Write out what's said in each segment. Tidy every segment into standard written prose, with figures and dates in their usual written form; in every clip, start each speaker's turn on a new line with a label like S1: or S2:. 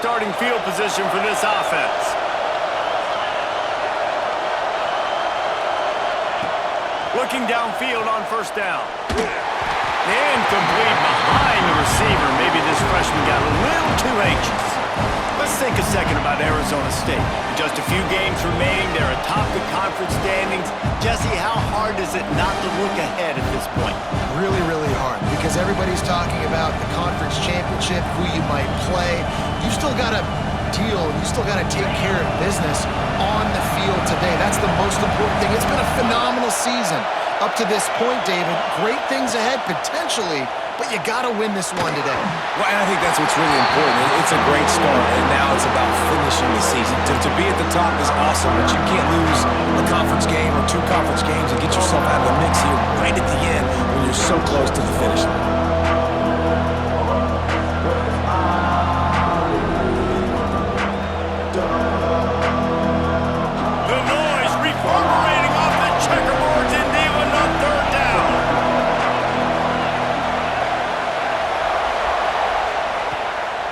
S1: starting field position for this offense. Looking downfield on first down. Incomplete behind the receiver. Maybe this freshman got a little too anxious. Let's think a second about Arizona State. Just a few games remaining. They're atop the conference standings. Jesse, how hard is it not to look ahead at this point?
S2: Really, really hard, because everybody's talking about the conference championship, who you might play. You still got to deal, you still got to take care of business on the field today. That's the most important thing. It's been a phenomenal season up to this point, David. Great things ahead, potentially, but you got to win this one today.
S3: Well, and I think that's what's really important. It's a great start, and now it's about finishing the season. To be at the top is awesome, but you can't lose a conference game or 2 conference games and get yourself out of the mix here right at the end when you're so close to the finish line.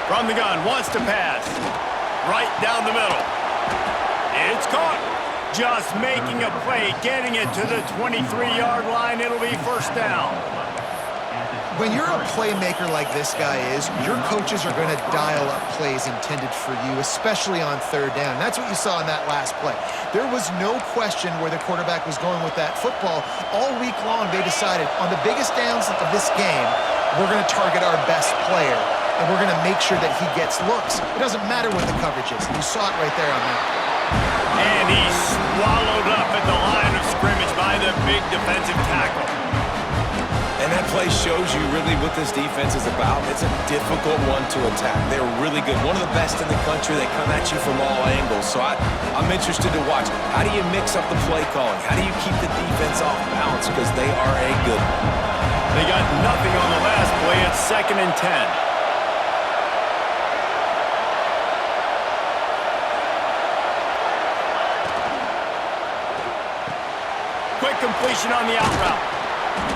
S1: From the gun, wants to pass. Right down the middle. It's caught. Just making a play, getting it to the 23-yard line. It'll be first down.
S2: When you're a playmaker like this guy is, your coaches are going to dial up plays intended for you, especially on third down. That's what you saw in that last play. There was no question where the quarterback was going with that football. All week long, they decided, on the biggest downs of this game, we're going to target our best player, and we're going to make sure that he gets looks. It doesn't matter what the coverage is. You saw it right there on that play.
S1: And he's swallowed up at the line of scrimmage by the big defensive tackle.
S3: And that play shows you really what this defense is about. It's a difficult one to attack. They're really good. One of the best in the country. They come at you from all angles. So I'm interested to watch. How do you mix up the play calling? How do you keep the defense off balance? Because they are a good one.
S1: They got nothing on the last play. It's 2nd and 10. Quick completion on the out route.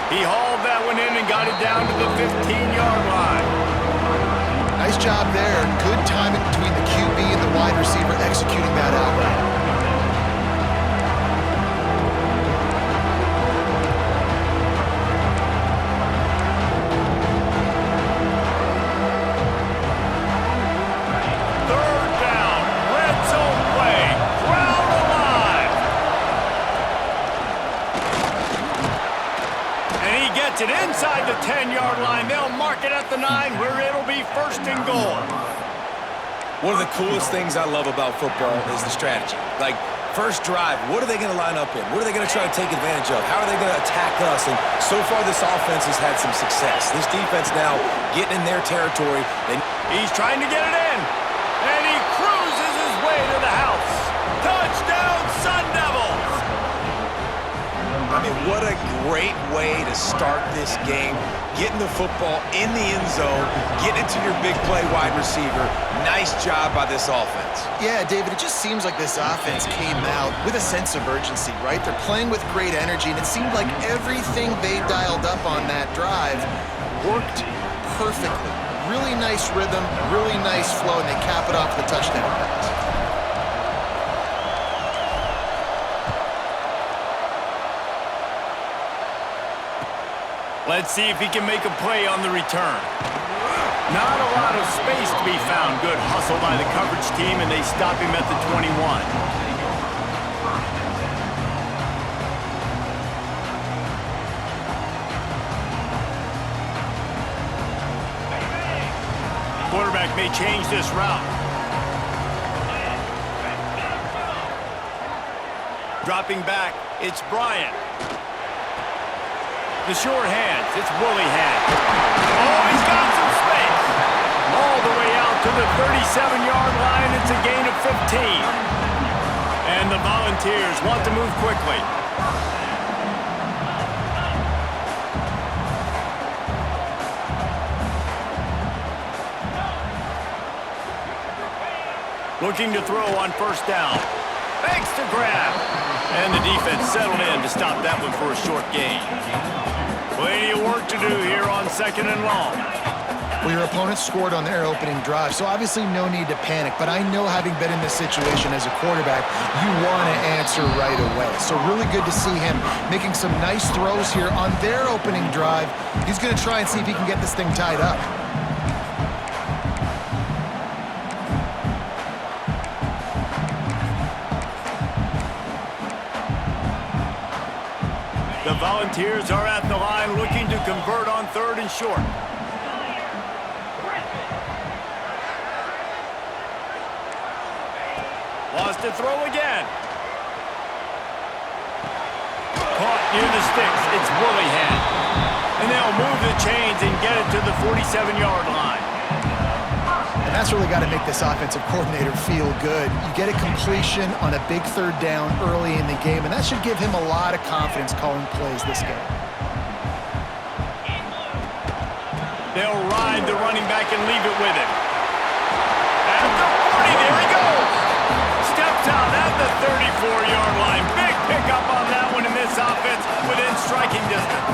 S1: He hauled that one in and got it down to the 15-yard line.
S2: Nice job there. Good timing between the QB and the wide receiver executing that out route.
S1: It inside the 10-yard line. They'll mark it at the 9 where it'll be 1st and goal.
S3: One of the coolest things I love about football is the strategy. Like, first drive, what are they going to line up in? What are they going to try to take advantage of? How are they going to attack us? And so far, this offense has had some success. This defense now getting in their territory.
S1: He's trying to get it in. And he cruises his way to the house. Touchdown, Sun Devils!
S3: I mean, what a great way to start this game. Getting the football in the end zone, getting it to your big play wide receiver. Nice job by this offense.
S2: Yeah, David, it just seems like this offense came out with a sense of urgency, right? They're playing with great energy, and it seemed like everything they dialed up on that drive worked perfectly. Really nice rhythm, really nice flow, and they cap it off with a touchdown pass.
S1: Let's see if he can make a play on the return. Not a lot of space to be found. Good hustle by the coverage team, and they stop him at the 21. Quarterback may change this route. Dropping back, it's Bryant. The short hands, it's Willingham. Oh, he's got some space. All the way out to the 37-yard line. It's a gain of 15. And the Volunteers want to move quickly. Looking to throw on first down. Thanks to grab. And the defense settled in to stop that one for a short gain. Plenty of work to do here on 2nd and long.
S2: Well, your opponent scored on their opening drive, so obviously no need to panic. But I know, having been in this situation as a quarterback, you want to answer right away. So really good to see him making some nice throws here on their opening drive. He's going to try and see if he can get this thing tied up.
S1: The Volunteers are at the line looking to convert on 3rd and short. Wants to throw again. Caught near the sticks. It's Willingham. And they'll move the chains and get it to the 47-yard line.
S2: And that's really got to make this offensive coordinator feel good. You get a completion on a big 3rd down early in the game, and that should give him a lot of confidence calling plays this game.
S1: They'll ride the running back and leave it with him. At the 40, there he goes. Steps out at the 34-yard line. Big pickup on that one in this offense within striking distance.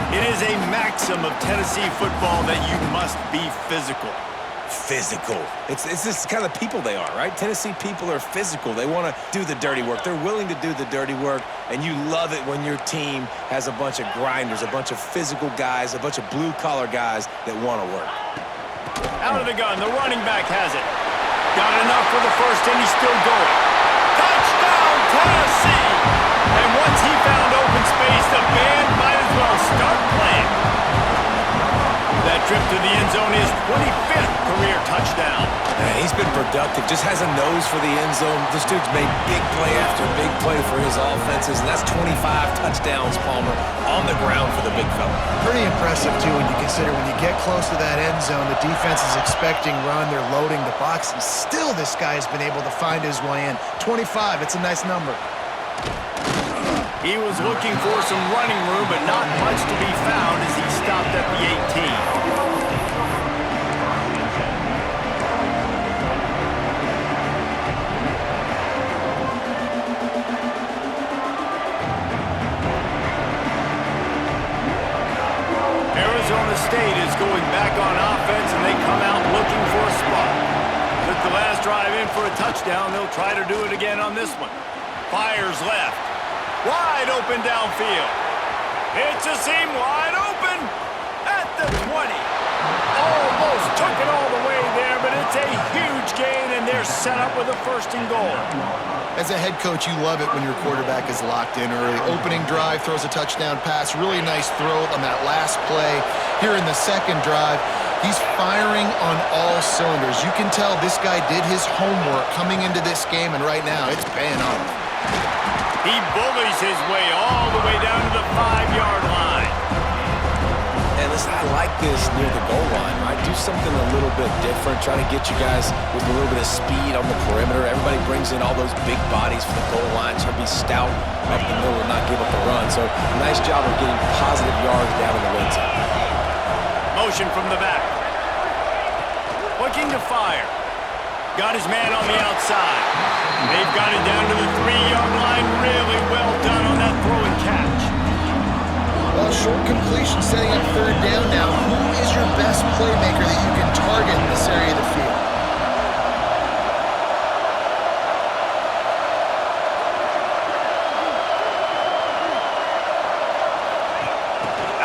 S1: It is a maxim of Tennessee football that you must be physical.
S3: Physical. It's this kind of people they are, right? Tennessee people are physical. They want to do the dirty work. They're willing to do the dirty work, and you love it when your team has a bunch of grinders, a bunch of physical guys, a bunch of blue-collar guys that want to work.
S1: Out of the gun, the running back has it. Got enough for the first, and he's still going. Touchdown, Tennessee! And once he found open space, the band might as well start playing. That trip to the end zone is 25th career touchdown.
S3: Man, he's been productive, just has a nose for the end zone. This dude's made big play after big play for his offenses, and that's 25 touchdowns, Palmer, on the ground for the big fella.
S2: Pretty impressive, too, when you consider when you get close to that end zone, the defense is expecting run, they're loading the box, and still this guy has been able to find his way in. 25, it's a nice number.
S1: He was looking for some running room, but not much to be found as he stopped at the 18. Arizona State is going back on offense, and they come out looking for a spot. Took the last drive in for a touchdown. They'll try to do it again on this one. Fires left. Wide open downfield. It's a seam wide open at the 20. Almost took it all the way there, but it's a huge gain, and they're set up with a 1st and goal.
S2: As a head coach, you love it when your quarterback is locked in early. Opening drive, throws a touchdown pass. Really nice throw on that last play. Here in the 2nd drive, he's firing on all cylinders. You can tell this guy did his homework coming into this game, and right now it's paying off.
S1: He bullies his way all the way down to the 5-yard line.
S3: And listen, I like this near the goal line, right? Do something a little bit different. Try to get you guys with a little bit of speed on the perimeter. Everybody brings in all those big bodies for the goal line. Try to be stout up the middle and not give up the run. So nice job of getting positive yards down in the red zone.
S1: Motion from the back. Looking to fire. Got his man on the outside. They've got it down to the 3-yard line. Really well done on that throw and catch.
S2: Well, short completion setting up 3rd down now. Who is your best playmaker that you can target in this area of the field?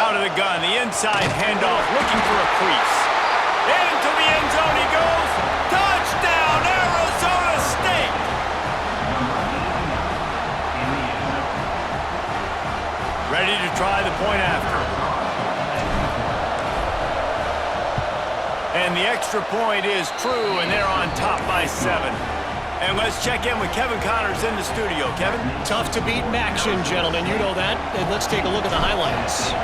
S1: Out of the gun, the inside handoff, looking for a crease. Into the end zone he goes. Touchdown, Arizona State! Ready to try the point after. And the extra point is true, and they're on top by 7. And let's check in with Kevin Connors in the studio. Kevin?
S4: Tough to beat in action, gentlemen. You know that. And let's take a look at the highlights.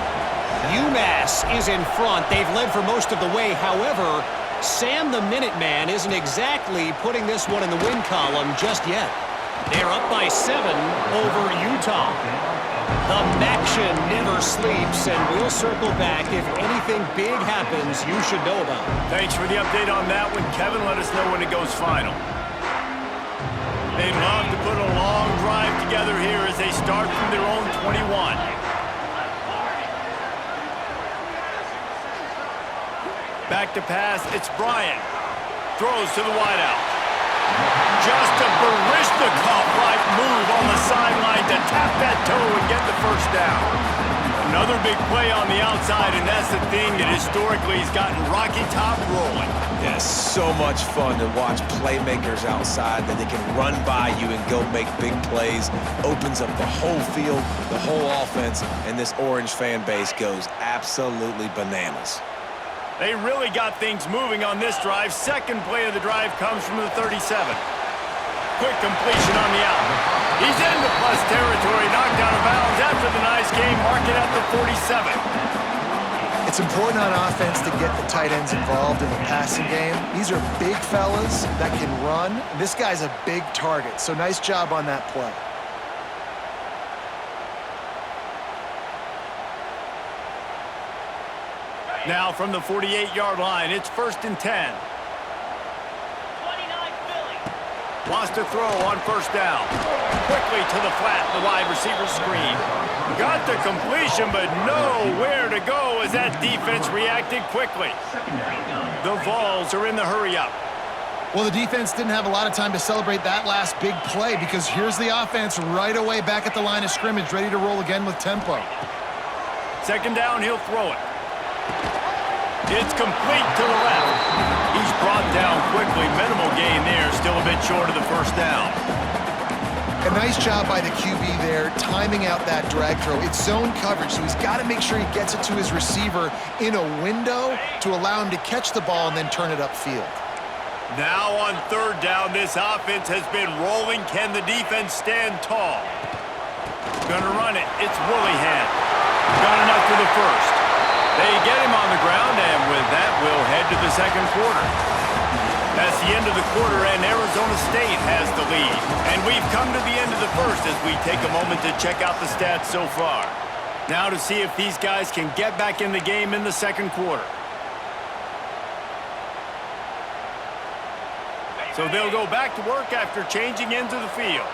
S4: UMass is in front. They've led for most of the way. However, Sam the Minuteman isn't exactly putting this one in the win column just yet. They're up by 7 over Utah. The Maction never sleeps, and we'll circle back if anything big happens you should know about.
S1: Thanks for the update on that one, Kevin. Let us know when it goes final. They'd love to put a long drive together here as they start from their own 21. Back to pass, it's Bryant. Throws to the wideout. Just a Baryshnikov-like move on the sideline to tap that toe and get the first down. Another big play on the outside, and that's the thing that historically has gotten Rocky Top rolling.
S3: Yeah, so much fun to watch playmakers outside that they can run by you and go make big plays. Opens up the whole field, the whole offense, and this Orange fan base goes absolutely bananas.
S1: They really got things moving on this drive. Second play of the drive comes from the 37. Quick completion on the out. He's into plus territory, knocked out of bounds after the nice game, marking at the 47.
S2: It's important on offense to get the tight ends involved in the passing game. These are big fellas that can run. This guy's a big target, so nice job on that play.
S1: Now from the 48-yard line, it's 1st and 10. Wants to throw on first down. Quickly to the flat, the wide receiver screen. Got the completion, but nowhere to go as that defense reacted quickly. The Vols are in the hurry-up.
S2: Well, the defense didn't have a lot of time to celebrate that last big play because here's the offense right away back at the line of scrimmage, ready to roll again with tempo.
S1: Second down, he'll throw it. It's complete to the left. He's brought down quickly. Minimal gain there. Still a bit short of the first down.
S2: A nice job by the QB there, timing out that drag throw. It's zone coverage, so he's got to make sure he gets it to his receiver in a window to allow him to catch the ball and then turn it upfield.
S1: Now on third down, this offense has been rolling. Can the defense stand tall? Gonna run it. It's Willingham. Got enough for the first. They get him on the ground, and with that, we'll head to the second quarter. That's the end of the quarter, and Arizona State has the lead. And we've come to the end of the first as we take a moment to check out the stats so far. Now to see if these guys can get back in the game in the second quarter. So they'll go back to work after changing into the field.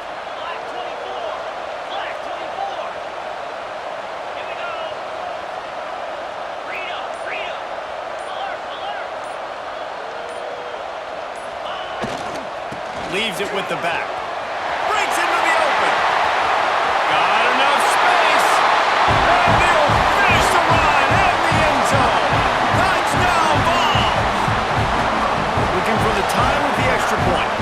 S1: Leaves it with the back. Breaks into the open. Got enough space. And they'll finish the run in the end zone. Touchdown ball. Looking for the time with the extra point.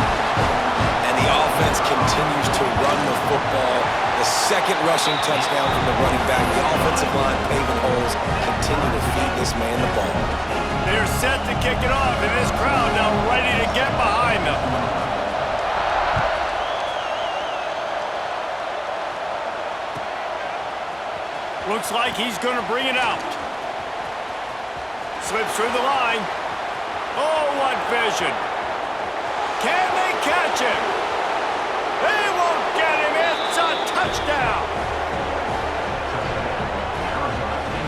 S3: And the offense continues to run the football. The second rushing touchdown from the running back. The offensive line paving holes. Continue to feed this man the ball.
S1: They're set to kick it off, and this crowd now ready to get behind them. Looks like he's going to bring it out. Slips through the line. Oh, what vision. Can they catch him? They won't get him. It's a touchdown.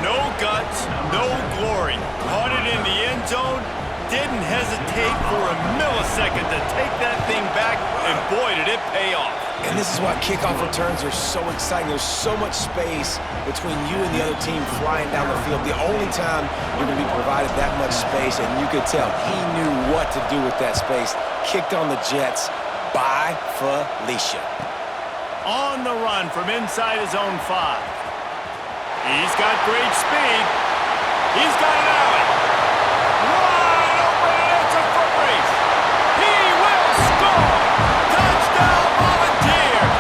S1: No guts, no glory. Caught it in the end zone. Didn't hesitate for a millisecond to take that thing back, and boy, did it pay off.
S3: And this is why kickoff returns are so exciting. There's so much space between you and the other team flying down the field. The only time you're going to be provided that much space, and you could tell he knew what to do with that space. Kicked on the Jets by Felicia.
S1: On the run from inside his own 5. He's got great speed. He's got an alley. Wide open, and it's a foot race. He will score. Touchdown Volunteers.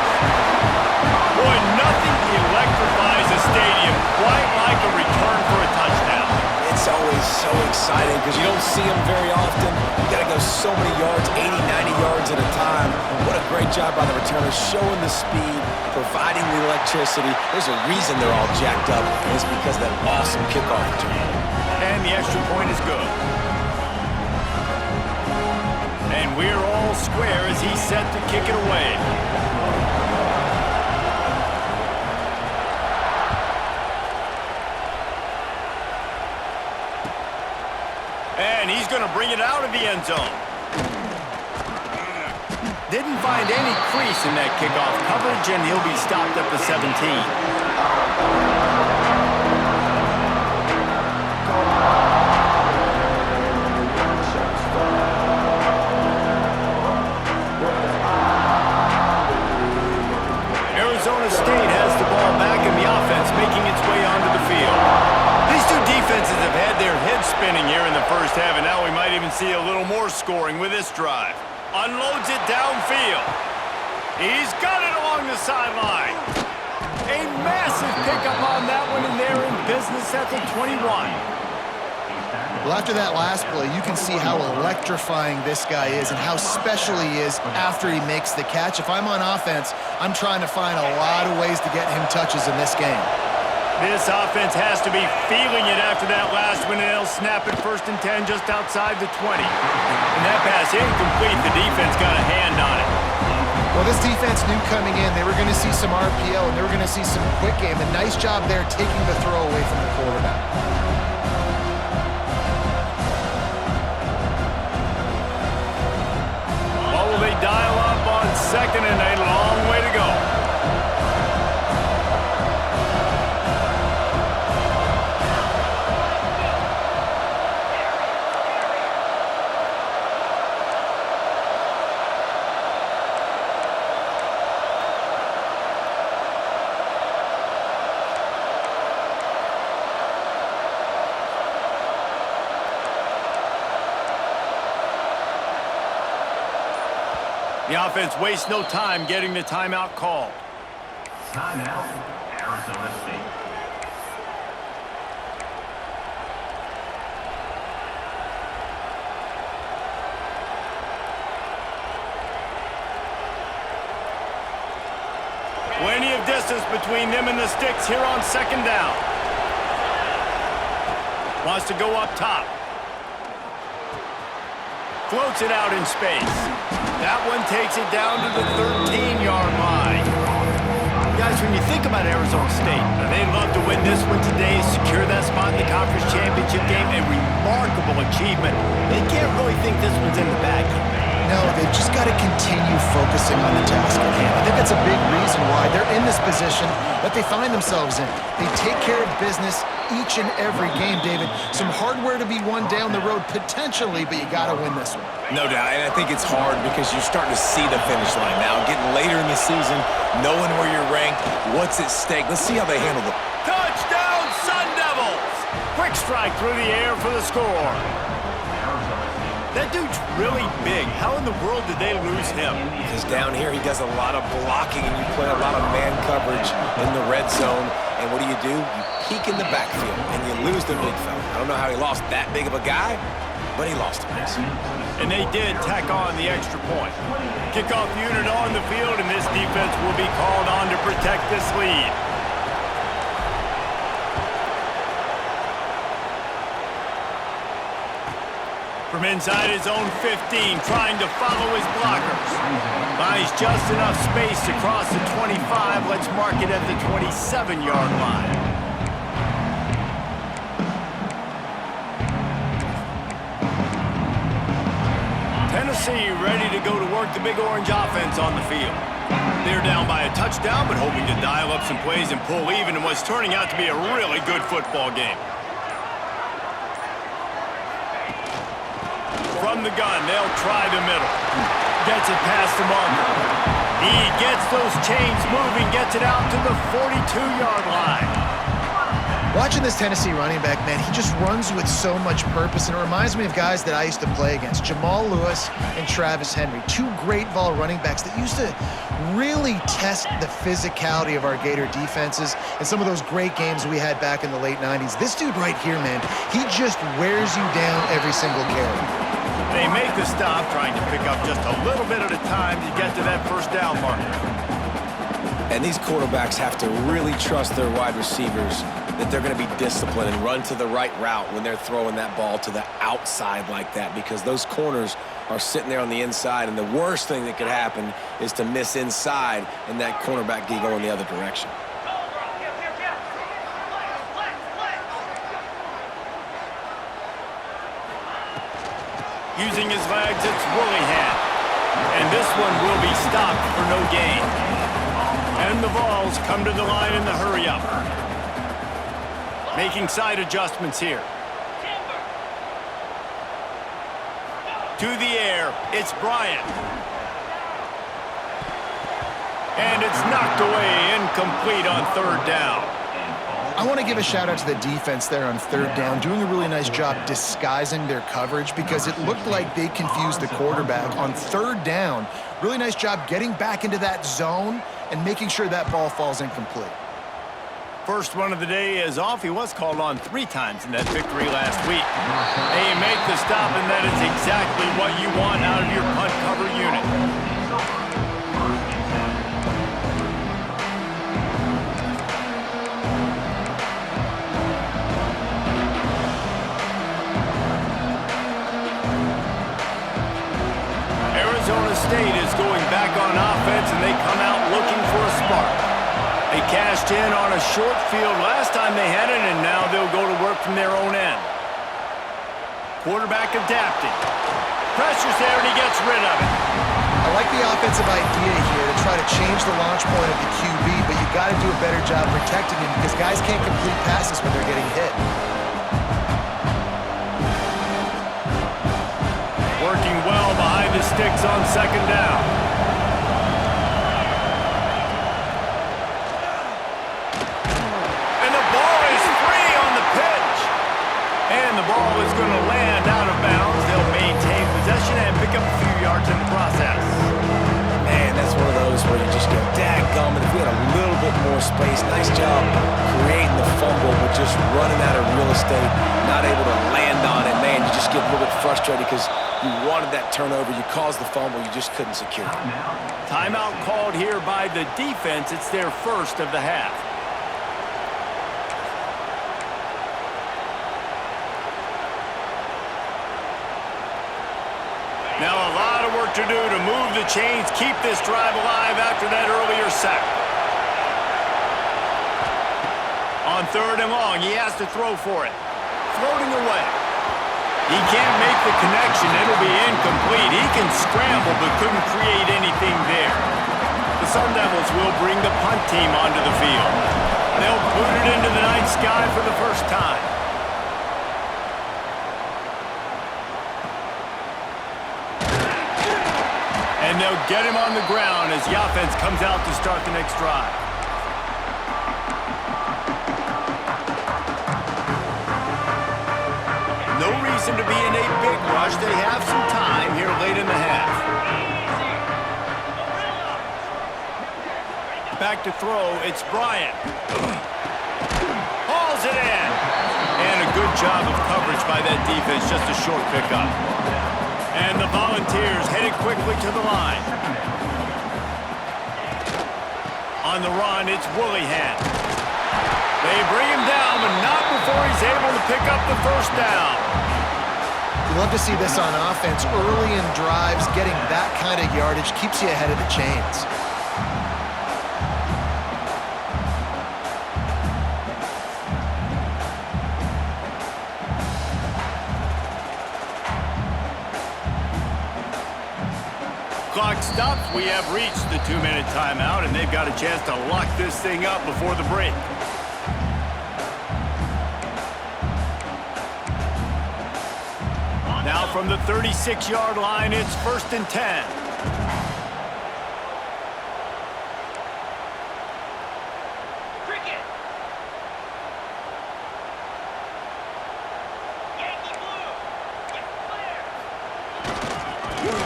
S1: Boy, nothing electrifies a stadium quite like a return for a touchdown.
S3: It's always so exciting because you don't see them very often. You got to go so many yards, 80, 90 yards at a time. What a great job by the returners, showing the speed, providing the electricity. There's a reason they're all jacked up, and it's because of that awesome kickoff return.
S1: And the extra point is good. And we're all square as he's set to kick it away. And he's going to bring it out of the end zone. Didn't find any crease in that kickoff coverage, and he'll be stopped at the 17. see a little more scoring with this drive. Unloads it downfield. He's got it along the sideline. A massive pickup on that one, and they're in business at the 21.
S2: Well, after that last play, you can see how electrifying this guy is and how special he is after he makes the catch. If I'm on offense, I'm trying to find a lot of ways to get him touches in this game.
S1: This offense has to be feeling it after that last one, and they'll snap it 1st and 10 just outside the 20. And that pass incomplete. The defense got a hand on it.
S2: Well, this defense knew coming in they were going to see some RPO and they were going to see some quick game. A nice job there taking the throw away from the quarterback.
S1: What will they dial up on 2nd and a long way to go? The offense wastes no time getting the timeout called.
S5: Timeout, Arizona State.
S1: Plenty of distance between them and the sticks here on 2nd down. Wants to go up top. Floats it out in space. That one takes it down to the 13-yard line. Guys, when you think about Arizona State, they'd love to win this one today, secure that spot in the conference championship game, a remarkable achievement. They can't really think this one's in the bag.
S2: No, they've just got to continue focusing on the task at hand. I think that's a big reason why they're in this position that they find themselves in. They take care of business each and every game, David. Some hardware to be won down the road, potentially, but you got to win this one.
S3: No doubt, and I think it's hard because you're starting to see the finish line now. Getting later in the season, knowing where you're ranked, what's at stake. Let's see how they handle it.
S1: Touchdown, Sun Devils! Quick strike through the air for the score. That dude's really big. How in the world did they lose him?
S3: Because down here he does a lot of blocking and you play a lot of man coverage in the red zone. And what do? You peek in the backfield and you lose the big fella. I don't know how he lost that big of a guy, but he lost him.
S1: And they did tack on the extra point. Kickoff unit on the field, and this defense will be called on to protect this lead. From inside his own 15, trying to follow his blockers. Finds just enough space across the 25. Let's mark it at the 27-yard line. Tennessee ready to go to work the Big Orange offense on the field. They're down by a touchdown, but hoping to dial up some plays and pull even in what's turning out to be a really good football game. From the gun, they'll try the middle. Gets it past the marker. He gets those chains moving, gets it out to the 42-yard line.
S2: Watching this Tennessee running back, man, he just runs with so much purpose, and it reminds me of guys that I used to play against, Jamal Lewis and Travis Henry, two great ball running backs that used to really test the physicality of our Gator defenses and some of those great games we had back in the late 90s. This dude right here, man, he just wears you down every single carry.
S1: They make the stop, trying to pick up just a little bit at a time to get to that first down marker.
S3: And these quarterbacks have to really trust their wide receivers that they're going to be disciplined and run to the right route when they're throwing that ball to the outside like that, because those corners are sitting there on the inside, and the worst thing that could happen is to miss inside and that cornerback can go in the other direction.
S1: Using his legs, it's Willingham. And this one will be stopped for no gain. And the Vols come to the line in the hurry-up. Making side adjustments here. To the air, it's Bryant. And it's knocked away, incomplete on third down.
S2: I want to give a shout out to the defense there on third down, doing a really nice job disguising their coverage because it looked like they confused the quarterback on third down. Really nice job getting back into that zone and making sure that ball falls incomplete.
S1: First one of the day is off. He was called on 3 times in that victory last week. Hey, you make the stop, and that is exactly what you want out of your punt cover unit. Arizona State is going back on offense, and they come out looking for a spark. They cashed in on a short field last time they had it, and now they'll go to work from their own end. Quarterback adapting. Pressure's there, and he gets rid of it.
S2: I like the offensive idea here to try to change the launch point of the QB, but you got to do a better job protecting him because guys can't complete passes when they're getting hit.
S1: Working well behind the sticks on second down. And the ball is going to land out of bounds. They'll maintain possession and pick up a few yards in the process.
S3: Man, that's one of those where you just go, dadgummit, if we had a little bit more space. Nice job creating the fumble, but just running out of real estate, not able to land on it. Man, you just get a little bit frustrated because you wanted that turnover. You caused the fumble. You just couldn't secure it.
S1: Timeout called here by the defense. It's their first of the half. Now a lot of work to do to move the chains, keep this drive alive after that earlier sack. On third and long, he has to throw for it. Floating away. He can't make the connection. It'll be incomplete. He can scramble but couldn't create anything there. The Sun Devils will bring the punt team onto the field. They'll boot it into the night sky for the first time. And they'll get him on the ground as the offense comes out to start the next drive. No reason to be in a big rush. They have some time here late in the half. Back to throw, it's Bryant. Hauls it in. And a good job of coverage by that defense, just a short pickup. And the Volunteers headed quickly to the line. On the run, it's Willingham. They bring him down, but not before he's able to pick up the first down.
S2: You love to see this on offense. Early in drives, getting that kind of yardage keeps you ahead of the chains.
S1: Clock stops. We have reached the 2-minute timeout, and they've got a chance to lock this thing up before the break. Now from the 36-yard line, it's 1st and 10.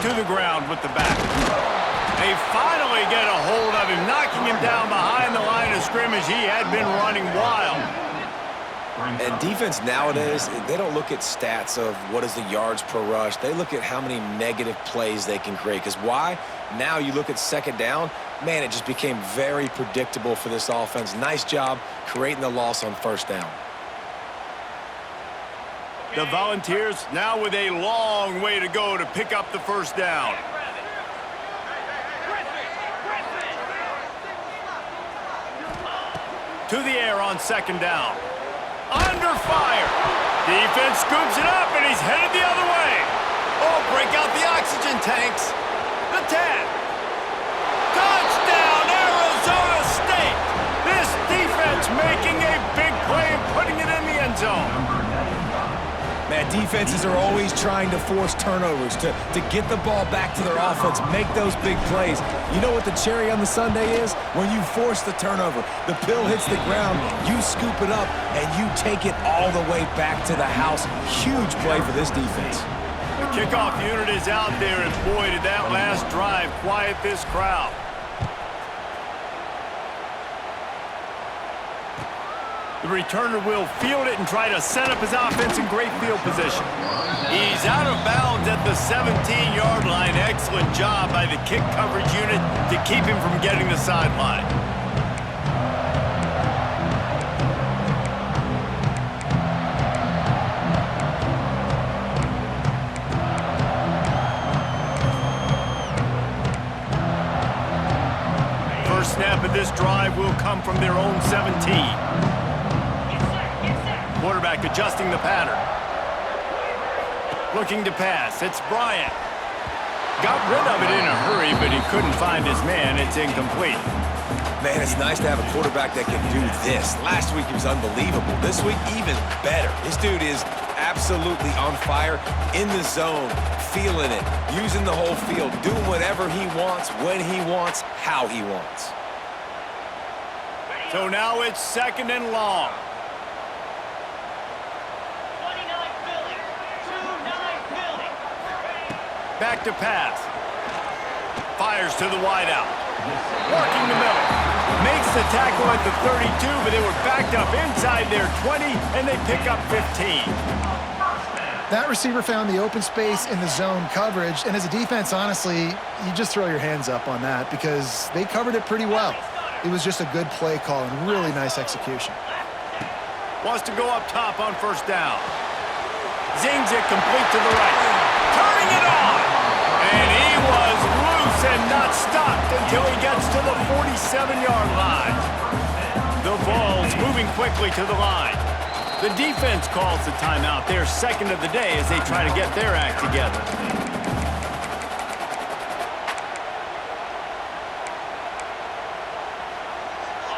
S1: To the ground with the back. They finally get a hold of him, knocking him down behind the line of scrimmage. He had been running wild.
S3: And defense nowadays, they don't look at stats of what is the yards per rush. They look at how many negative plays they can create. Because why? Now you look at second down, man, it just became very predictable for this offense. Nice job creating the loss on first down.
S1: The Volunteers now with a long way to go to pick up the first down. To the air on second down. Under fire. Defense scoops it up, and he's headed the other way. Oh, break out the oxygen tanks. The 10. Touchdown, Arizona State. This defense making a big play and putting it in the end zone.
S3: Man, defenses are always trying to force turnovers, to get the ball back to their offense, make those big plays. You know what the cherry on the sundae is? When you force the turnover, the pill hits the ground, you scoop it up, and you take it all the way back to the house. Huge play for this defense.
S1: The kickoff unit is out there, and boy, did that last drive quiet this crowd. The returner will field it and try to set up his offense in great field position. He's out of bounds at the 17-yard line. Excellent job by the kick coverage unit to keep him from getting the sideline. First snap of this drive will come from their own 17. Quarterback adjusting the pattern. Looking to pass. It's Bryant. Got rid of it in a hurry, but he couldn't find his man. It's incomplete.
S3: Man, it's nice to have a quarterback that can do this. Last week he was unbelievable. This week, even better. This dude is absolutely on fire, in the zone, feeling it, using the whole field, doing whatever he wants, when he wants, how he wants.
S1: So now it's 2nd and long. Back to pass. Fires to the wideout. Working the middle. Makes the tackle at the 32, but they were backed up inside their 20, and they pick up 15.
S2: That receiver found the open space in the zone coverage, and as a defense, honestly, you just throw your hands up on that because they covered it pretty well. It was just a good play call and really nice execution.
S1: Wants to go up top on first down. Zings it complete to the right. Turning it on! And he was loose and not stopped until he gets to the 47-yard line. The Vols moving quickly to the line. The defense calls the timeout, their second of the day, as they try to get their act together.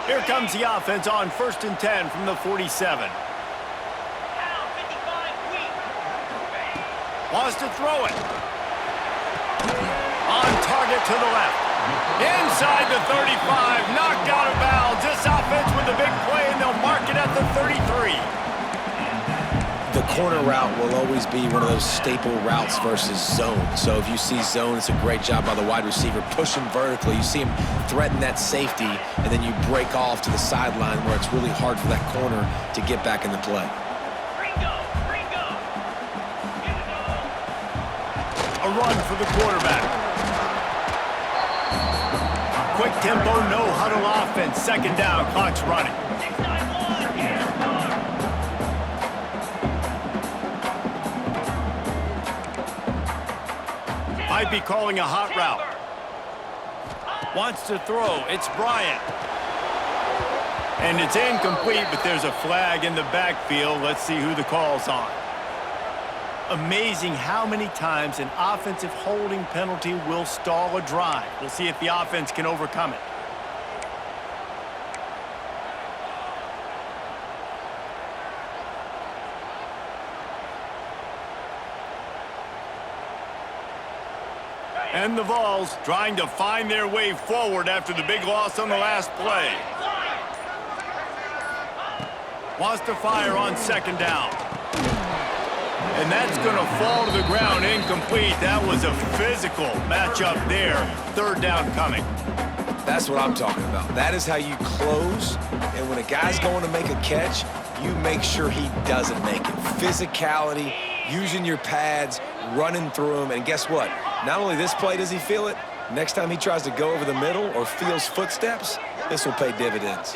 S1: Here comes the offense on 1st and 10 from the 47. Wants to throw it. On target to the left. Inside the 35, knocked out of bounds. This offense with a big play, and they'll mark it at the 33.
S3: The corner route will always be one of those staple routes versus zone. So if you see zone, it's a great job by the wide receiver pushing vertically. You see him threaten that safety, and then you break off to the sideline where it's really hard for that corner to get back in the play.
S1: A run for the quarterback. Quick tempo, no huddle offense. 2nd down, clock's running. Might be calling a hot route. Wants to throw. It's Bryant. And it's incomplete, but there's a flag in the backfield. Let's see who the call's on. Amazing how many times an offensive holding penalty will stall a drive. We'll see if the offense can overcome it. And the Vols trying to find their way forward after the big loss on the last play. Wants to fire on 2nd down. And that's going to fall to the ground, incomplete. That was a physical matchup there. 3rd down coming.
S3: That's what I'm talking about. That is how you close, and when a guy's going to make a catch, you make sure he doesn't make it. Physicality, using your pads, running through him, and guess what? Not only this play does he feel it, next time he tries to go over the middle or feels footsteps, this will pay dividends.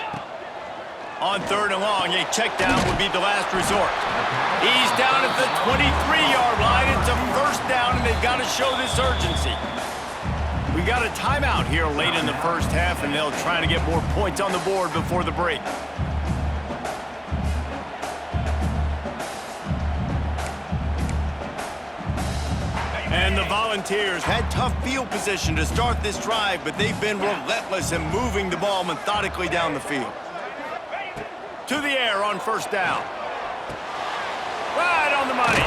S1: On 3rd and long, a check down would be the last resort. He's down at the 23-yard line. It's a 1st down, and they've got to show this urgency. We got a timeout here late in the first half, and they'll try to get more points on the board before the break. And the Volunteers had tough field position to start this drive, but they've been relentless in moving the ball methodically down the field. To the air on 1st down. Right on the money.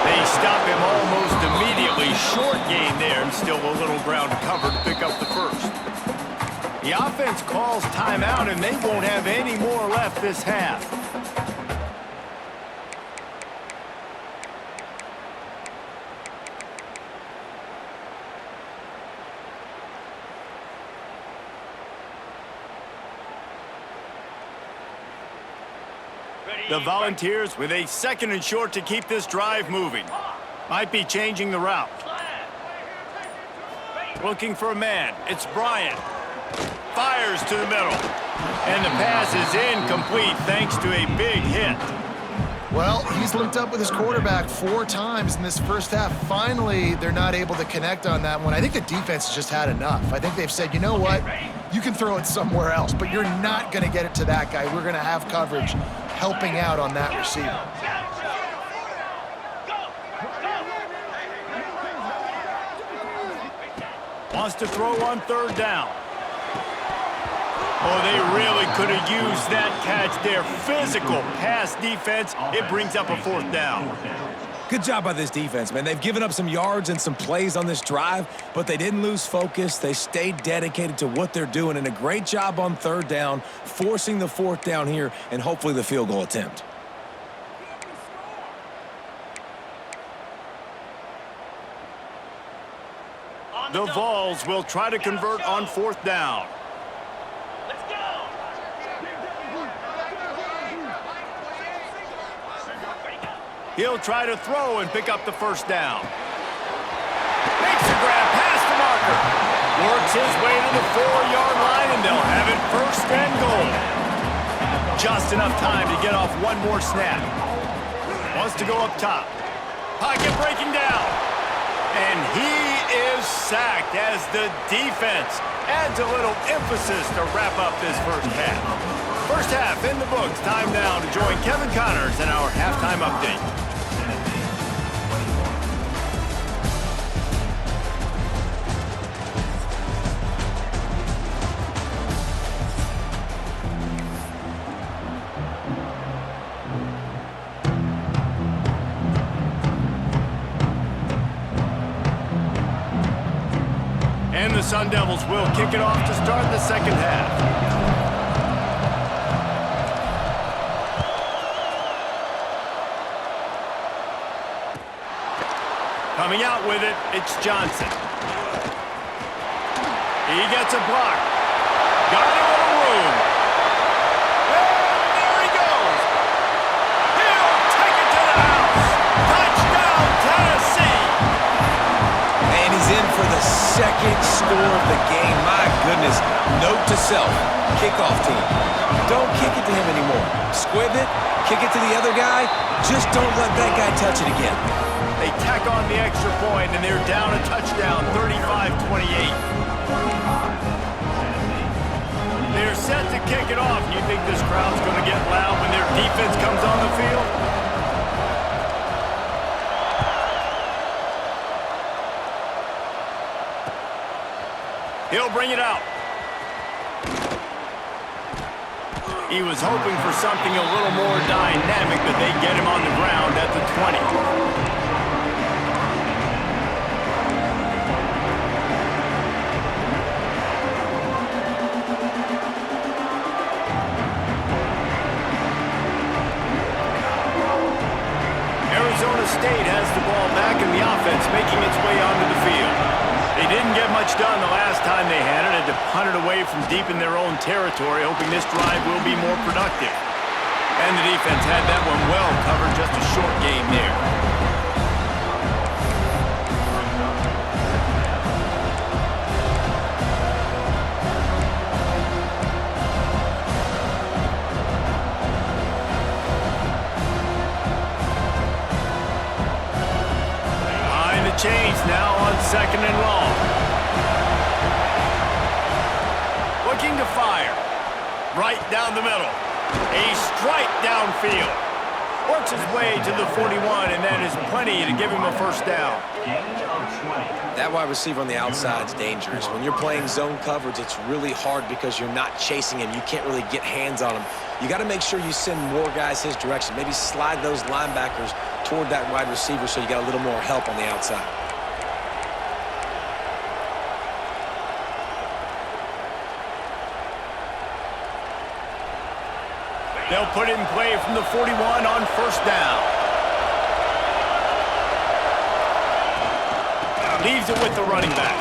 S1: They stop him almost immediately. Short gain there, and still a little ground to cover to pick up the first. The offense calls timeout, and they won't have any more left this half. The Volunteers with a 2nd and short to keep this drive moving. Might be changing the route. Looking for a man. It's Bryant. Fires to the middle. And the pass is incomplete thanks to a big hit.
S2: Well, he's linked up with his quarterback 4 times in this first half. Finally, they're not able to connect on that one. I think the defense has just had enough. I think they've said, you know what? You can throw it somewhere else, but you're not going to get it to that guy. We're going to have coverage helping out on that receiver.
S1: Wants to throw on 3rd down. Oh, they really could have used that catch there. Physical pass defense. It brings up a 4th down.
S3: Good job by this defense, man. They've given up some yards and some plays on this drive, but they didn't lose focus. They stayed dedicated to what they're doing, and a great job on 3rd down, forcing the 4th down here, and hopefully the field goal attempt.
S1: The Vols will try to convert on 4th down. He'll try to throw and pick up the 1st down. Makes a grab past the marker. Works his way to the 4-yard line, and they'll have it 1st and goal. Just enough time to get off one more snap. Wants to go up top. Pocket breaking down. And he is sacked as the defense adds a little emphasis to wrap up this first half. First half in the books. Time now to join Kevin Connors in our halftime update. And the Sun Devils will kick it off to start the second half. Coming out with it, it's Johnson. He gets a block. Got a little room. And there he goes. He'll take it to the house. Touchdown, Tennessee.
S3: And he's in for the 2nd score of the game. My goodness. Note to self, kickoff team. Don't kick it to him anymore. Squib it, kick it to the other guy. Just don't let that guy touch it again.
S1: They tack on the extra point, and they're down a touchdown, 35-28. They're set to kick it off. You think this crowd's going to get loud when their defense comes on the field? He'll bring it out. He was hoping for something a little more dynamic, but they get him on the ground at the 20. Arizona State has the ball back in the offense, making its way onto the field. They didn't get much done the last time they had it. Had to punt it away from deep in their own territory, hoping this drive will be more productive. And the defense had that one well covered, just a short game there. Chains now on 2nd and long. Looking to fire. Right down the middle. A strike downfield. Works his way to the 41, and that is plenty to give him a first down.
S3: That wide receiver on the outside is dangerous. When you're playing zone coverage, it's really hard because you're not chasing him. You can't really get hands on him. You got to make sure you send more guys his direction. Maybe slide those linebackers toward that wide receiver so you got a little more help on the outside.
S1: They'll put it in play from the 41 on first down. Leaves it with the running back.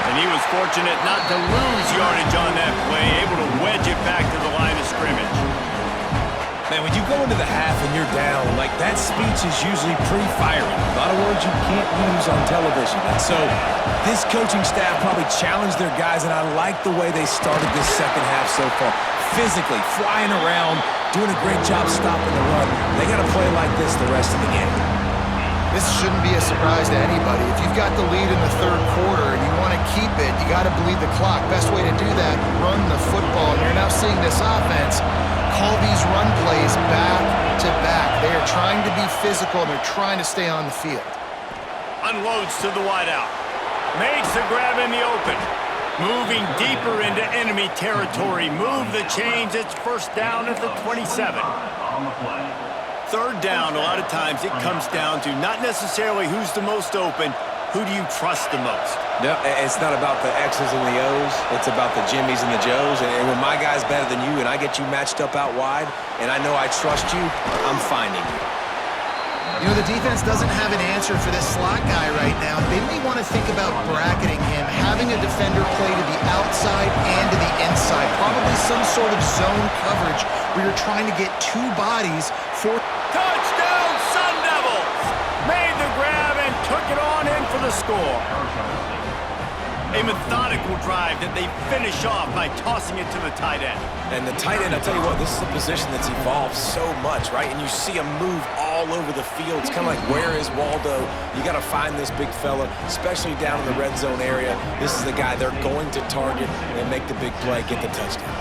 S1: And he was fortunate not to lose yardage on that play, able to wedge it back to the line of scrimmage.
S3: Man, when you go into the half and you're down, like that speech is usually pretty fiery. A lot of words you can't use on television. And so this coaching staff probably challenged their guys, and I like the way they started this second half so far. Physically, flying around, doing a great job stopping the run. They got to play like this the rest of the game.
S2: This shouldn't be a surprise to anybody. If you've got the lead in the third quarter and you want to keep it, you got to bleed the clock. Best way to do that, run the football. And you're now seeing this offense call these run plays back to back. They are trying to be physical, and they're trying to stay on the field.
S1: Unloads to the wideout. Makes the grab in the open. Moving deeper into enemy territory. Move the chains. It's first down at the 27. Third down, a lot of times it comes down to not necessarily who's the most open, who do you trust the most?
S3: No, it's not about the X's and the O's. It's about the Jimmys and the Joes. And when my guy's better than you and I get you matched up out wide and I know I trust you, I'm finding you.
S2: You know, the defense doesn't have an answer for this slot guy right now. They may want to think about bracketing him, having a defender play to the outside and to the inside. Probably some sort of zone coverage where you're trying to get two bodies for...
S1: Touchdown, Sun Devils! Made the grab and took it on in for the score. A methodical drive that they finish off by tossing it to the tight end.
S3: And the tight end, I'll tell you what, this is a position that's evolved so much, right? And you see him move all over the field. It's kind of like, where is Waldo? You got to find this big fella, especially down in the red zone area. This is the guy they're going to target and make the big play, get the touchdown.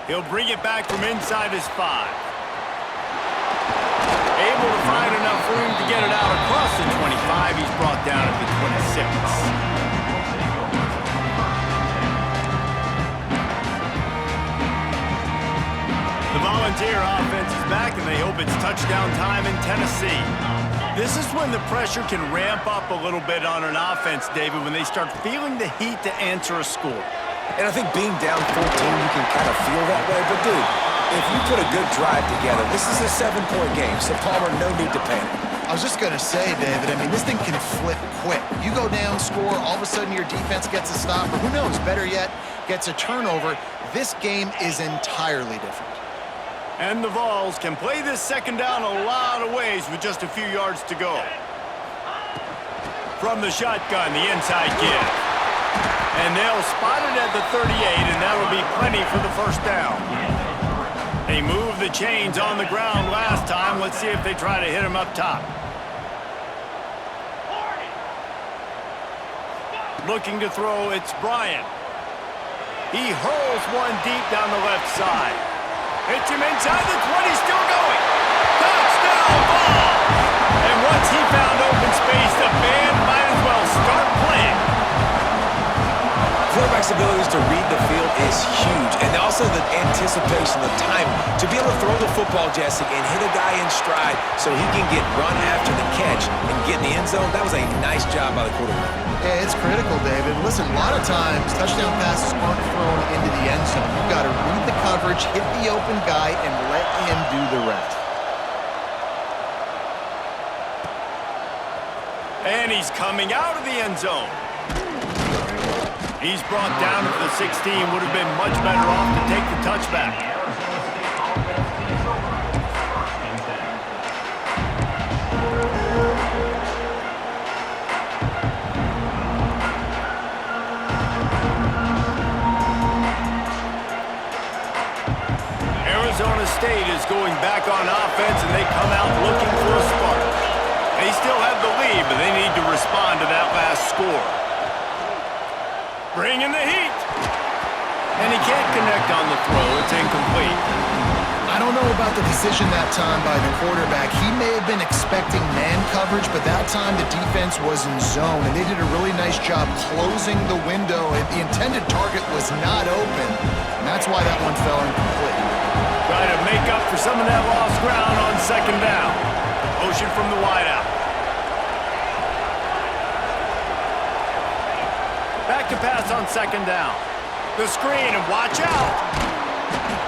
S1: He'll bring it back from inside his 5. Able to find enough room to get it out across the 25. He's brought down at the 26. The Volunteer offense is back, and they hope it's touchdown time in Tennessee. This is when the pressure can ramp up a little bit on an offense, David, when they start feeling the heat to answer a score.
S3: And I think being down 14, you can kind of feel that way. But, dude, if you put a good drive together, this is a 7-point game. So, Palmer, no need to panic.
S2: I was just going to say, David, I mean, this thing can flip quick. You go down, score, all of a sudden your defense gets a stop, or who knows, better yet, gets a turnover. This game is entirely different.
S1: And the Vols can play this second down a lot of ways with just a few yards to go. From the shotgun, the inside give. And they'll spot it at the 38, and that'll be plenty for the first down. They moved the chains on the ground last time. Let's see if they try to hit him up top. Looking to throw, it's Bryant. He hurls one deep down the left side. Hits him inside the 20, still going. Touchdown ball! And once he found open space, the band might as well start playing.
S3: Quarterback's abilities to read the field is huge, and also the anticipation, the time to be able to throw the football, Jesse, and hit a guy in stride so he can get run after the catch and get in the end zone. That was a nice job by the quarterback.
S2: Yeah, it's critical, David. Listen, a lot of times touchdown passes aren't thrown into the end zone. You've got to read the coverage, hit the open guy, and let him do the rest.
S1: And he's coming out of the end zone. He's brought down to the 16. Would have been much better off to take the touchback. Arizona State is going back on offense, and they come out looking for a spark. They still have the lead, but they need to respond to that last score. Bringing the heat. And he can't connect on the throw. It's incomplete.
S2: I don't know about the decision that time by the quarterback. He may have been expecting man coverage, but that time the defense was in zone, and they did a really nice job closing the window. The intended target was not open, and that's why that one fell incomplete.
S1: Trying to make up for some of that lost ground on second down. Motion from the wideout. Back to pass on second down. The screen, and watch out.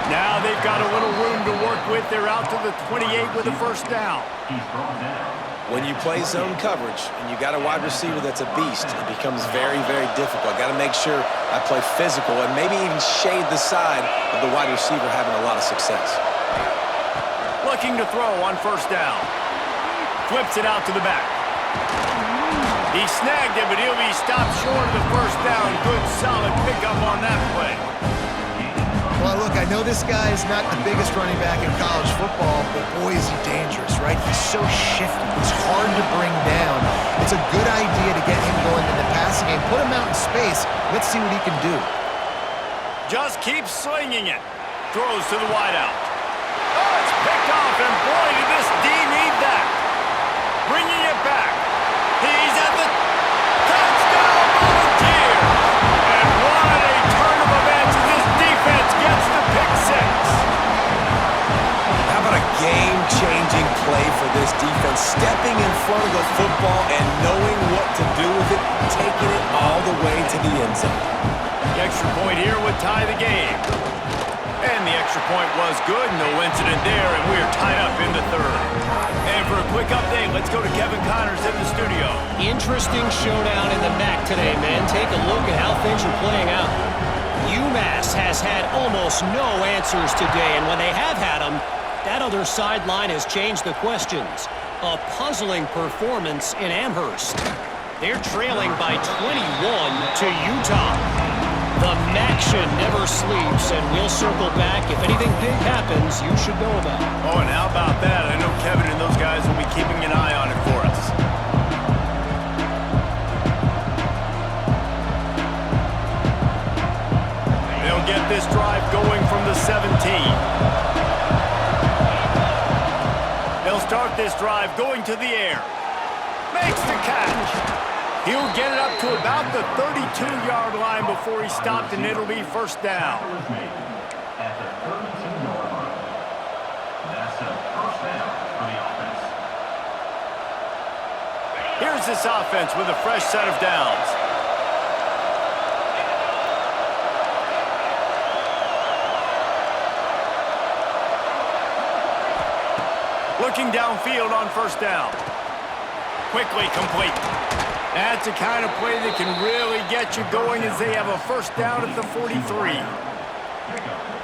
S1: Now they've got a little room to work with. They're out to the 28 with a first down.
S5: He's brought down.
S3: When you play zone coverage and you got a wide receiver that's a beast, it becomes very, very difficult. Got to make sure I play physical and maybe even shade the side of the wide receiver having a lot of success.
S1: Looking to throw on first down. Flips it out to the back. He snagged it, but he'll be stopped short of the first down. Good, solid pickup on that play.
S2: Well, look, I know this guy is not the biggest running back in college football, but boy, is he dangerous, right? He's so shifty. He's hard to bring down. It's a good idea to get him going in the passing game. Put him out in space. Let's see what he can do.
S1: Just keeps slinging it. Throws to the wideout. Oh, it's picked off, and boy, did this D need that. Bringing it back. He's at the touchdown volunteer. And what a turn of events as this defense gets the pick six.
S3: How about a game-changing play for this defense? Stepping in front of the football and knowing what to do with it, taking it all the way to the end zone.
S1: The extra point here would tie the game. And the extra point was good. No incident there, and we are tied up in the third. And for a quick update, let's go to Kevin Connors in the studio.
S4: Interesting showdown in the MAC today, man. Take a look at how things are playing out. UMass has had almost no answers today, and when they have had them, that other sideline has changed the questions. A puzzling performance in Amherst. They're trailing by 21 to Utah. The MACtion never sleeps, and we'll circle back. If anything big happens, you should know about it.
S1: Oh, and how about that? I know Kevin and those guys will be keeping an eye on it for us. They'll get this drive going from the 17. They'll start this drive going to the air. Makes the catch. He'll get it up to about the 32-yard line before he's stopped, and it'll be first down.
S5: Was made at the 32-yard line. That's a first down for the offense.
S1: Here's this offense with a fresh set of downs. Looking downfield on first down. Quickly complete. That's the kind of play that can really get you going as they have a first down at the 43.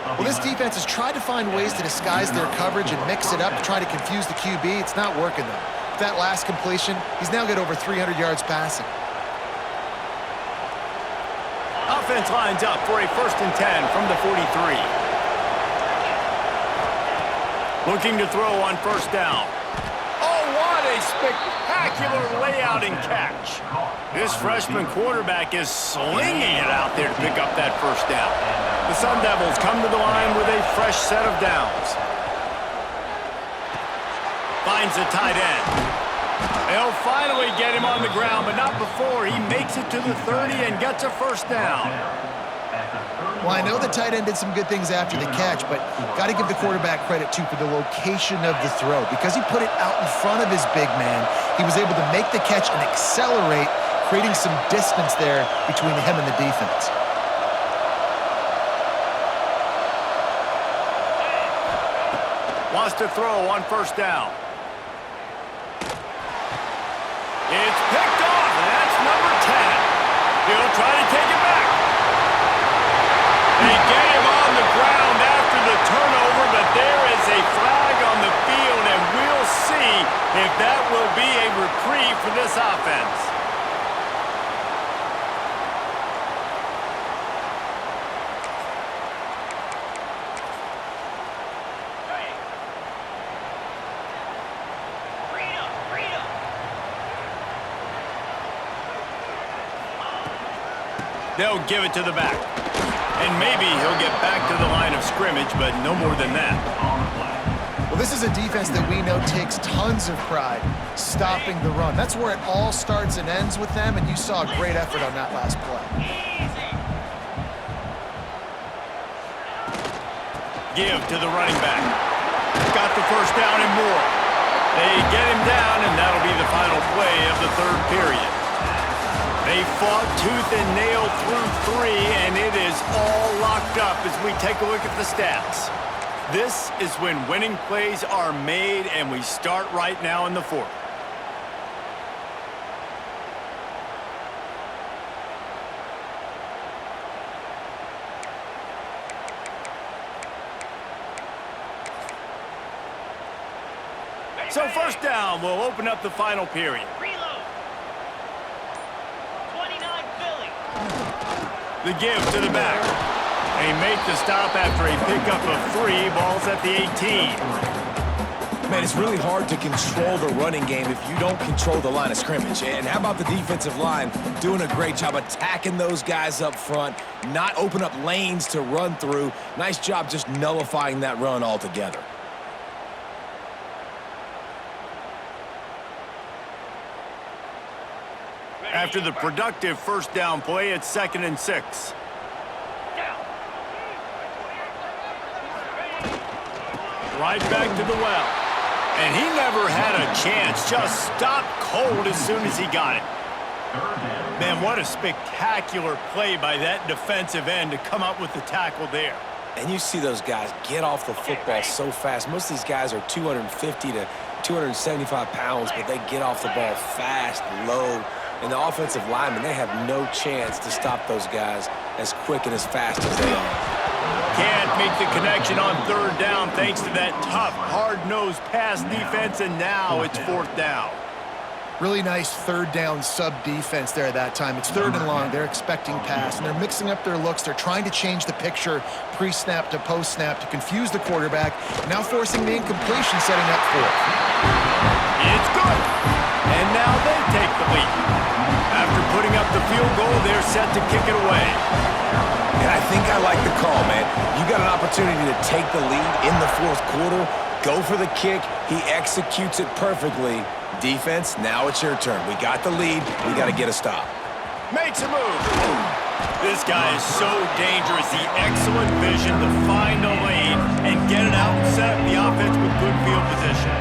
S2: Well, this defense has tried to find ways to disguise their coverage and mix it up to try to confuse the QB. It's not working, though. With that last completion, he's now got over 300 yards passing.
S1: Offense lines up for a 1st and 10 from the 43. Looking to throw on first down. Oh, what a spectacular layout and catch. This freshman quarterback is slinging it out there to pick up that first down. The Sun Devils come to the line with a fresh set of downs. Finds the tight end. They'll finally get him on the ground, but not before he makes it to the 30 and gets a first down.
S2: Well, I know the tight end did some good things after the catch, but got to give the quarterback credit, too, for the location of the throw. Because he put it out in front of his big man, he was able to make the catch and accelerate, creating some distance there between him and the defense.
S1: Wants to throw on first down. It's picked off, and that's number 10. He'll try to take it back. They get him on the ground after the turnover, but there is a flag on the field, and we'll see if that will be a reprieve for this offense. They'll give it to the back. And maybe he'll get back to the line of scrimmage, but no more than that.
S2: Well, this is a defense that we know takes tons of pride stopping the run. That's where it all starts and ends with them, and you saw a great effort on that last play.
S1: Give to the running back. Got the first down and more. They get him down, and that'll be the final play of the third period. They fought tooth and nail through 3, and it is all locked up as we take a look at the stats. This is when winning plays are made, and we start right now in the fourth. So first down will open up the final period.
S6: Reload. 29 Philly.
S1: The give to the back. They make the stop after a pickup of 3, balls at the 18.
S3: Man, it's really hard to control the running game if you don't control the line of scrimmage. And how about the defensive line doing a great job attacking those guys up front, not open up lanes to run through. Nice job just nullifying that run altogether.
S1: After the productive first down play, it's 2nd and 6. Right back to the well. And he never had a chance. Just stopped cold as soon as he got it. Man, what a spectacular play by that defensive end to come up with the tackle there.
S3: And you see those guys get off the football so fast. Most of these guys are 250 to 275 pounds, but they get off the ball fast, low. And the offensive linemen, they have no chance to stop those guys as quick and as fast as they are.
S1: Can't make the connection on third down thanks to that tough, hard-nosed pass defense, and now it's 4th down.
S2: Really nice third down sub-defense there that time. It's 3rd and long. They're expecting pass, and they're mixing up their looks. They're trying to change the picture pre-snap to post-snap to confuse the quarterback, now forcing the incompletion, setting up 4th.
S1: It's good. And now they take the lead. After putting up the field goal, they're set to kick it away.
S3: And I think I like the call, man. You got an opportunity to take the lead in the 4th quarter. Go for the kick. He executes it perfectly. Defense, now it's your turn. We got the lead. We got to get a stop.
S1: Makes a move. This guy is so dangerous. The excellent vision to find a lane and get it out and set up the offense with good field position.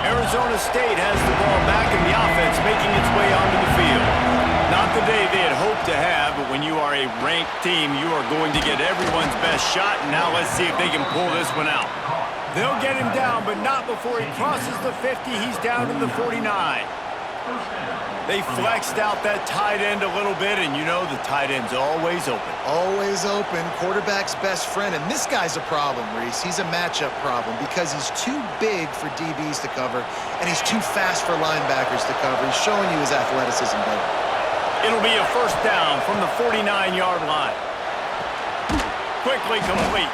S1: Arizona State has the ball back in the offense, making its way onto the field. Not the day they had hoped to have, but when you are a ranked team, you are going to get everyone's best shot, and now let's see if they can pull this one out. They'll get him down, but not before he crosses the 50. He's down to the 49. They flexed out that tight end a little bit, and you know the tight end's always open.
S2: Always open, quarterback's best friend, and this guy's a problem, Reese. He's a matchup problem because he's too big for DBs to cover, and he's too fast for linebackers to cover. He's showing you his athleticism there.
S1: It'll be a first down from the 49-yard line. Quickly complete.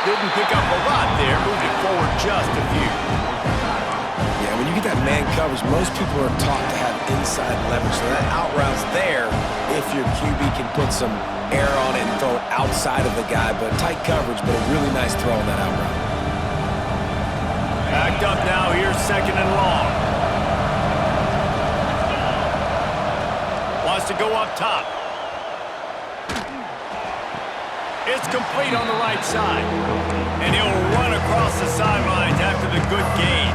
S1: Didn't pick up a lot there, moved it forward just a few.
S3: Yeah, when you get that man coverage, most people are taught to have inside leverage. So that out route's there if your QB can put some air on it and throw it outside of the guy. But tight coverage, but a really nice throw on that out route.
S1: Backed up now, here's 2nd and long. Wants to go up top. It's complete on the right side. And he'll run across the sidelines after the good gain.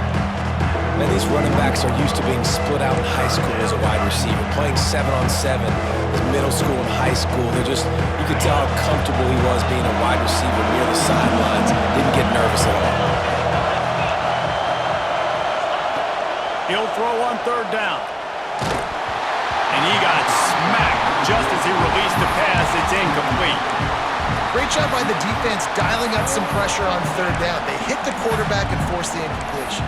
S3: And these running backs are used to being split out in high school as a wide receiver, playing 7-on-7 as middle school and high school. You could tell how comfortable he was being a wide receiver near the sidelines. Didn't get nervous at all.
S1: He'll throw on 3rd down. And he got smacked just as he released the pass. It's incomplete.
S2: Great job by the defense dialing up some pressure on 3rd down. They hit the quarterback and forced the incompletion.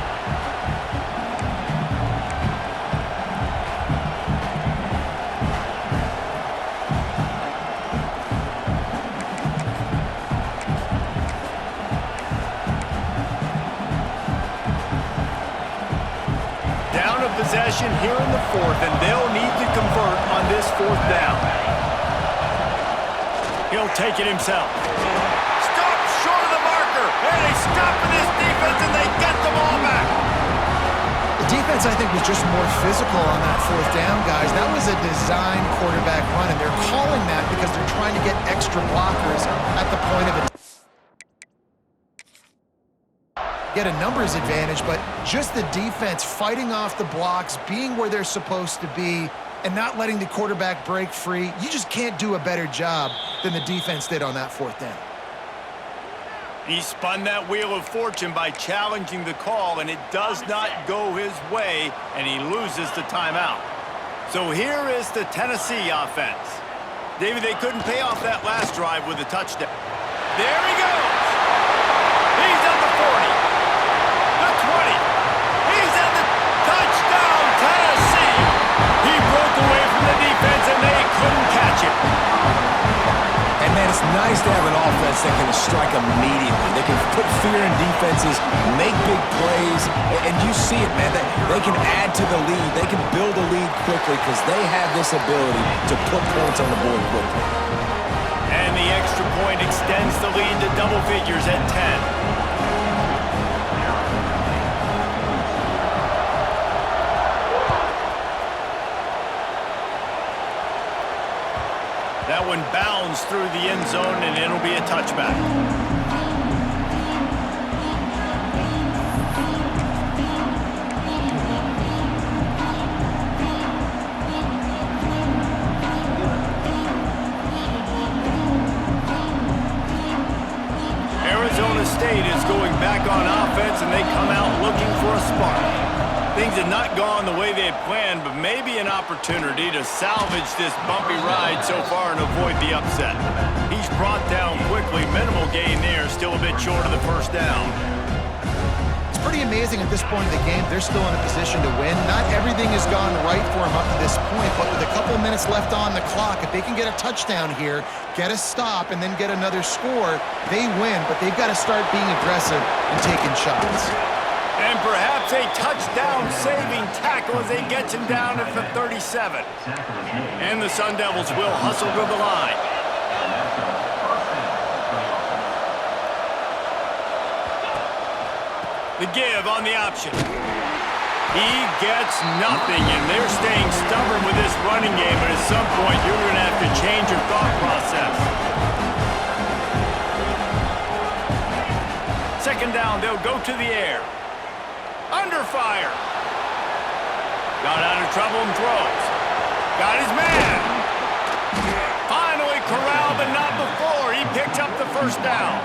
S1: Down of possession here in fourth, and they'll need to convert on this fourth down. He'll take it himself. Stop short of the marker, and they stop for this defense, and they get the ball back.
S2: The defense, I think, was just more physical on that fourth down, guys. That was a design quarterback run, and they're calling that because they're trying to get extra blockers at the point of it. Get a numbers advantage, but just the defense fighting off the blocks, being where they're supposed to be, and not letting the quarterback break free. You just can't do a better job than the defense did on that fourth down.
S1: He spun that wheel of fortune by challenging the call, and it does not go his way, and he loses the timeout. So here is the Tennessee offense. David, they couldn't pay off that last drive with a touchdown. There he goes. He's at the 40. The 20. He's at the touchdown, Tennessee. He broke away from the defense, and they couldn't catch him.
S3: And, man, it's nice to have an offense that can strike immediately. They can put fear in defenses, make big plays, and you see it, man. They can add to the lead. They can build a lead quickly because they have this ability to put points on the board quickly.
S1: And the extra point extends the lead to double figures at 10. That one bounds through the end zone, and it'll be a touchback. Arizona State is going back on offense, and they come out looking for a spark. Things have not gone the way they had planned, but maybe an opportunity to salvage this bumpy ride so far and avoid the upset. He's brought down quickly. Minimal gain there, still a bit short of the first down.
S2: It's pretty amazing at this point of the game. They're still in a position to win. Not everything has gone right for them up to this point, but with a couple of minutes left on the clock, if they can get a touchdown here, get a stop, and then get another score, they win, but they've got to start being aggressive and taking shots.
S1: And perhaps a touchdown-saving tackle as they get him down at the 37. And the Sun Devils will hustle to the line. The give on the option. He gets nothing, and they're staying stubborn with this running game, but at some point you're going to have to change your thought process. Second down, they'll go to the air. Under fire. Got out of trouble and throws. Got his man. Finally corralled, but not before. He picked up the first down.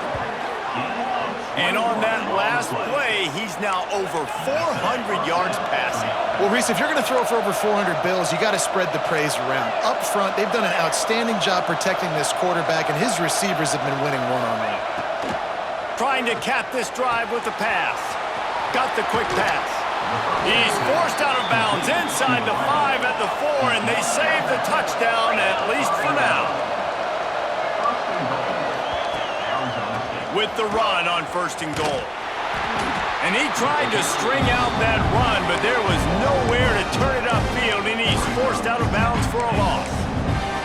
S1: And on that last play, he's now over 400 yards passing.
S2: Well, Reese, if you're going to throw for over 400 bills, you got to spread the praise around. Up front, they've done an outstanding job protecting this quarterback, and his receivers have been winning one-on-one.
S1: Trying to cap this drive with the pass. Got the quick pass. He's forced out of bounds inside the 5 at the 4, and they save the touchdown, at least for now. With the run on 1st and goal. And he tried to string out that run, but there was nowhere to turn it upfield, and he's forced out of bounds for a loss.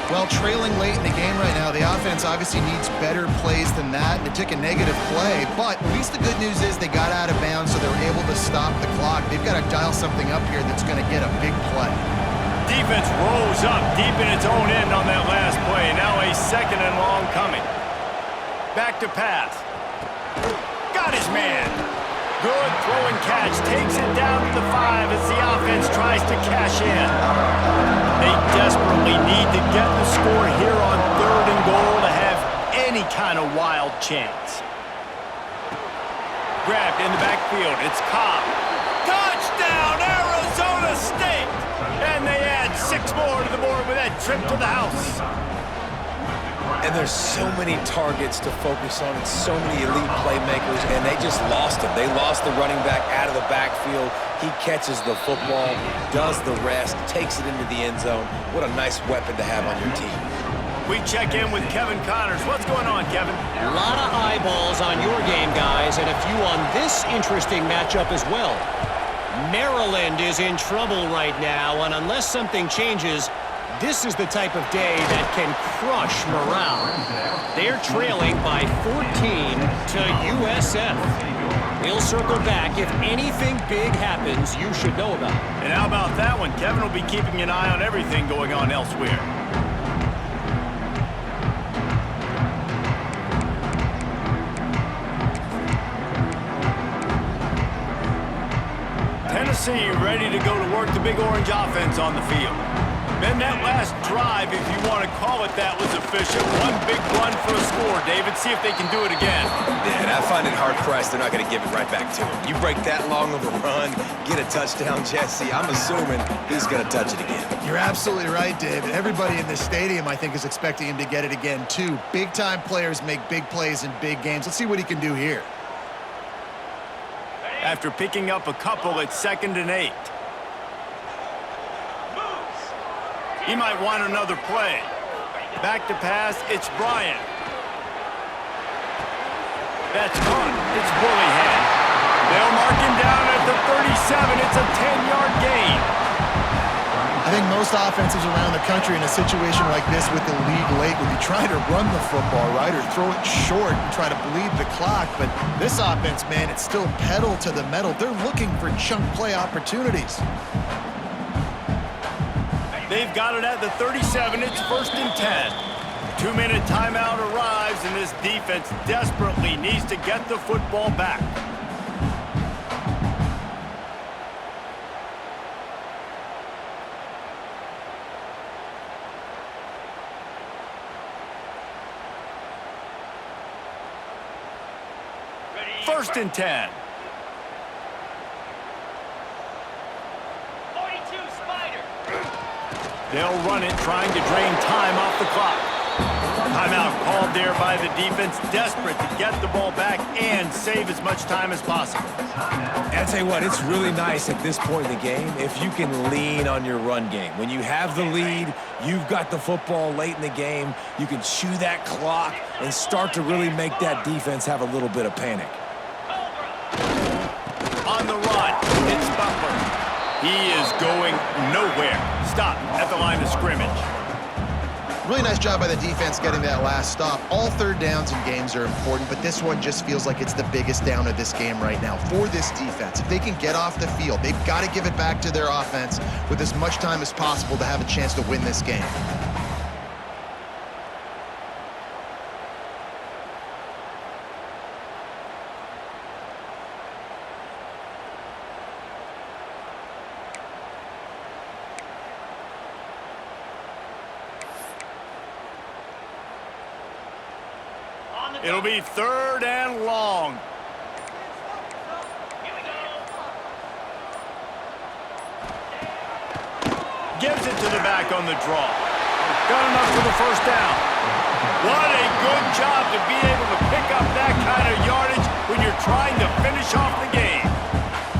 S2: Well, trailing late in the game right now, the offense obviously needs better plays than that. They took a negative play, but at least the good news is they got out of bounds, so they were able to stop the clock. They've got to dial something up here that's going to get a big play.
S1: Defense rose up deep in its own end on that last play. Now a 2nd and long coming. Back to pass. Got his man. Good throw and catch. Takes it down to the 5 as the offense tries to cash in. They desperately need to get the score here on 3rd and goal to have any kind of wild chance. Grabbed in the backfield. It's Cobb. Touchdown, Arizona State! And they add 6 more to the board with that trip to the house.
S3: And there's so many targets to focus on and so many elite playmakers, and they just lost him. They lost the running back out of the backfield. He catches the football, does the rest, takes it into the end zone. What a nice weapon to have on your team.
S1: We check in with Kevin Connors. What's going on, Kevin?
S4: A lot of eyeballs on your game, guys, and a few on this interesting matchup as well. Maryland is in trouble right now, and unless something changes, this is the type of day that can crush morale. They're trailing by 14 to USF. We'll circle back if anything big happens you should know about.
S1: And how about that one? Kevin will be keeping an eye on everything going on elsewhere. Tennessee ready to go to work the Big Orange offense on the field. Then that last drive, if you want to call it that, was efficient. One big run for a score, David. See if they can do it again.
S3: Yeah, and I find it hard-pressed they're not going to give it right back to him. You break that long of a run, get a touchdown, Jesse, I'm assuming he's going to touch it again.
S2: You're absolutely right, David. Everybody in this stadium, I think, is expecting him to get it again, too. Big-time players make big plays in big games. Let's see what he can do here.
S1: After picking up a couple, it's 2nd and 8. He might want another play. Back to pass, it's Bryant. That's caught. It's Willingham. They'll mark him down at the 37. It's a 10-yard gain.
S2: I think most offenses around the country in a situation like this with the lead late would be trying to run the football, right, or throw it short and try to bleed the clock. But this offense, man, it's still pedal to the metal. They're looking for chunk play opportunities.
S1: They've got it at the 37. It's 1st and 10. 2-minute timeout arrives, and this defense desperately needs to get the football back. First and 10.
S6: 42 Spider.
S1: They'll run it, trying to drain time off the clock. Timeout called there by the defense, desperate to get the ball back and save as much time as possible.
S3: And I tell you what, it's really nice at this point in the game if you can lean on your run game. When you have the lead, you've got the football late in the game, you can chew that clock and start to really make that defense have a little bit of panic.
S1: On the run, it's Butler. He is going nowhere. Stop at the line of scrimmage.
S2: Really nice job by the defense getting that last stop. All third downs in games are important, but this one just feels like it's the biggest down of this game right now for this defense. If they can get off the field, they've got to give it back to their offense with as much time as possible to have a chance to win this game.
S1: It'll be 3rd and long.
S6: Here we go.
S1: Gives it to the back on the draw. Got enough for the 1st down. What a good job to be able to pick up that kind of yardage when you're trying to finish off the game.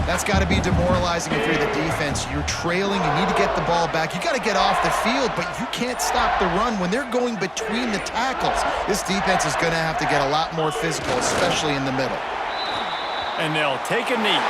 S2: That's got to be demoralizing if you're the defense. You're trailing, you need to get the ball back. You got to get off the field, but you can't stop the run when they're going between the tackles. This defense is going to have to get a lot more physical, especially in the middle.
S1: And they'll take a knee.